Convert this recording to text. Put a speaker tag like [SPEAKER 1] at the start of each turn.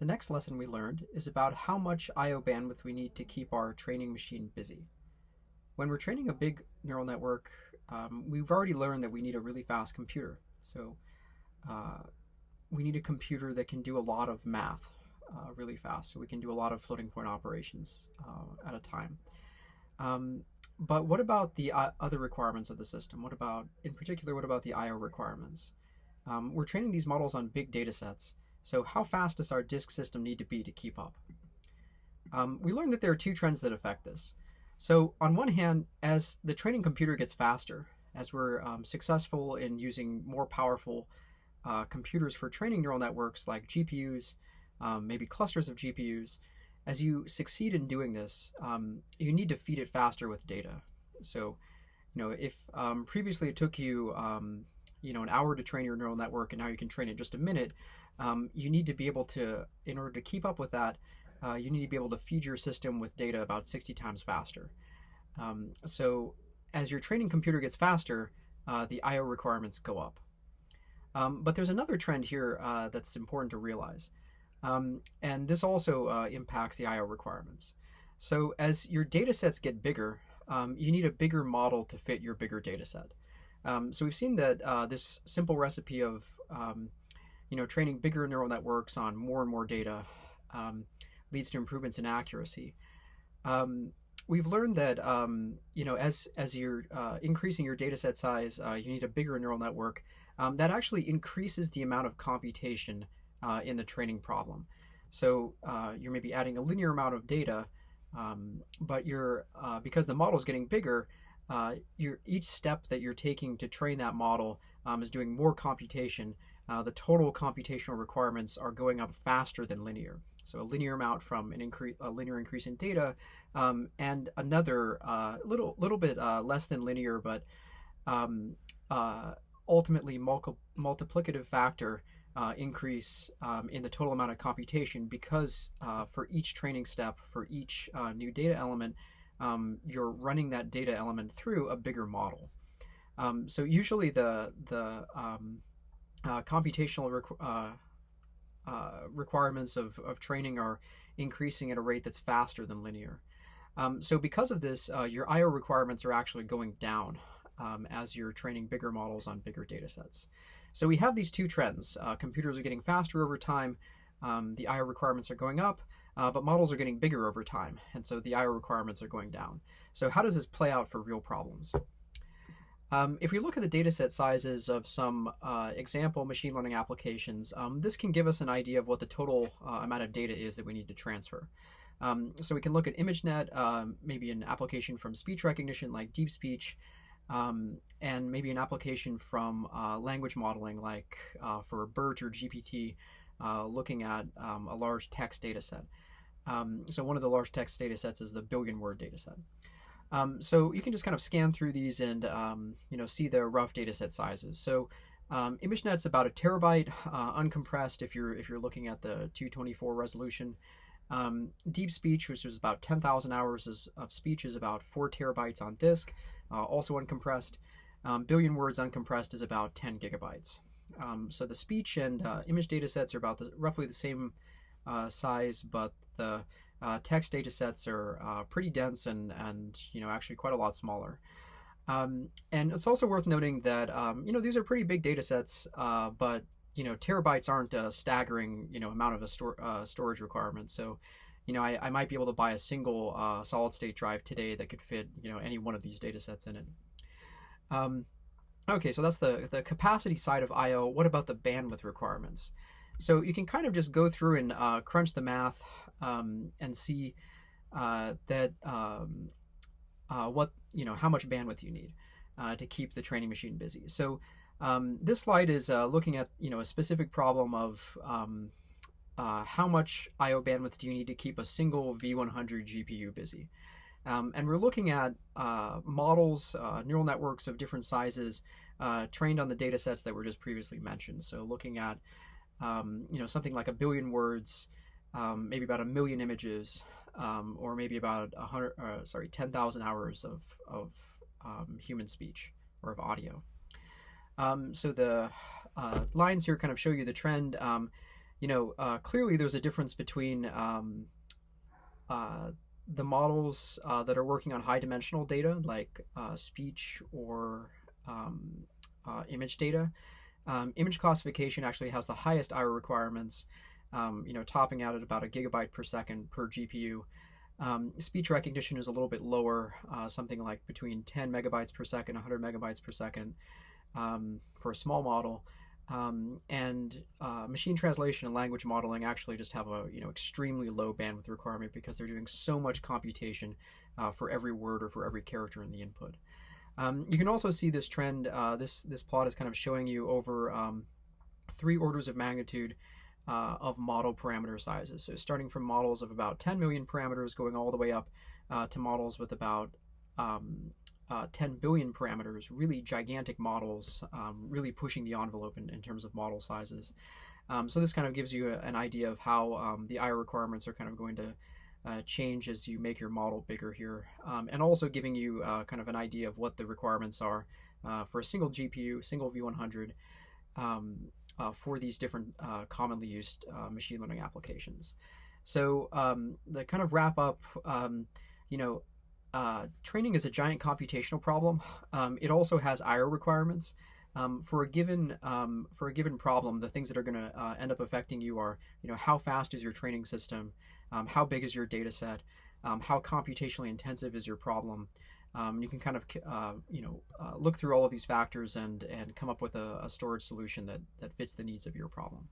[SPEAKER 1] The next lesson we learned is about how much I/O bandwidth we need to keep our training machine busy. When we're training a big neural network, we've already learned that we need a really fast computer. So uh, we need a computer that can do a lot of math really fast. So we can do a lot of floating point operations at a time. Um, but what about the other requirements of the system? In particular, what about the I/O requirements? We're training these models on big data sets. So how fast does our disk system need to be to keep up? We learned that there are two trends that affect this. So on one hand, as the training computer gets faster, as we're successful in using more powerful computers for training neural networks like GPUs, maybe clusters of GPUs, as you succeed in doing this, you need to feed it faster with data. So, if previously it took you, an hour to train your neural network, and now you can train it just a minute, you need to be able to, in order to keep up with that, you need to be able to feed your system with data about 60 times faster. So as your training computer gets faster, the I/O requirements go up. But there's another trend here that's important to realize. And this also impacts the I/O requirements. So as your data sets get bigger, you need a bigger model to fit your bigger data set. So we've seen that this simple recipe of training bigger neural networks on more and more data leads to improvements in accuracy. We've learned that as you're increasing your data set size, you need a bigger neural network. That actually increases the amount of computation in the training problem. So you're maybe adding a linear amount of data, but because the model is getting bigger, each step that you're taking to train that model is doing more computation. The total computational requirements are going up faster than linear. So a linear amount from a linear increase in data, and another little bit less than linear, but ultimately multiplicative factor increase in the total amount of computation, because for each training step, for each new data element, you're running that data element through a bigger model. So usually the computational requirements of training are increasing at a rate that's faster than linear. So because of this, your I/O requirements are actually going down as you're training bigger models on bigger data sets. So we have these two trends. Computers are getting faster over time. The I/O requirements are going up, but models are getting bigger over time. And so the I/O requirements are going down. So how does this play out for real problems? If we look at the dataset sizes of some example machine learning applications, this can give us an idea of what the total amount of data is that we need to transfer. So we can look at ImageNet, maybe an application from speech recognition like deep speech, and maybe an application from language modeling like for BERT or GPT, looking at a large text data set. So one of the large text data sets is the billion-word data set. So you can just kind of scan through these and see the rough data set sizes. So ImageNet's about a terabyte uncompressed if you're looking at the 224 resolution. Deep speech, which is about 10,000 hours of speech, is about 4 terabytes on disk, also uncompressed. Billion words uncompressed is about 10 gigabytes. So the speech and image data sets are about roughly the same size, but the text data sets are pretty dense and actually quite a lot smaller. And it's also worth noting that these are pretty big data sets, but terabytes aren't a staggering amount of a storage requirement. So I might be able to buy a single solid state drive today that could fit any one of these data sets in it. Okay, so that's the capacity side of I/O. What about the bandwidth requirements? So you can kind of just go through and crunch the math and see that how much bandwidth you need to keep the training machine busy. So this slide is looking at a specific problem of how much I/O bandwidth do you need to keep a single V100 GPU busy. And we're looking at models, neural networks of different sizes, trained on the data sets that were just previously mentioned. So looking at something like a billion words, maybe about 1 million images, or maybe about 10,000 hours of human speech or of audio. So the lines here kind of show you the trend. Clearly there's a difference between uh, the models that are working on high dimensional data, like speech or um, image data. Image classification actually has the highest IO requirements, topping out at about a gigabyte per second per GPU. Speech recognition is a little bit lower, something like between 10 megabytes per second, 100 megabytes per second for a small model. And machine translation and language modeling actually just have a extremely low bandwidth requirement because they're doing so much computation for every word or for every character in the input. You can also see this trend. This plot is kind of showing you over 3 orders of magnitude of model parameter sizes. So starting from models of about 10 million parameters, going all the way up to models with about 10 billion parameters, really gigantic models, really pushing the envelope in terms of model sizes. So this kind of gives you an idea of how the IO requirements are kind of going to change as you make your model bigger here, and also giving you kind of an idea of what the requirements are for a single GPU, single V100, for these different commonly used machine learning applications. So to kind of wrap up, you know, training is a giant computational problem. It also has IO requirements. For a given problem, the things that are going to end up affecting you are, how fast is your training system, how big is your data set, how computationally intensive is your problem. You can kind of look through all of these factors and come up with a storage solution that fits the needs of your problem.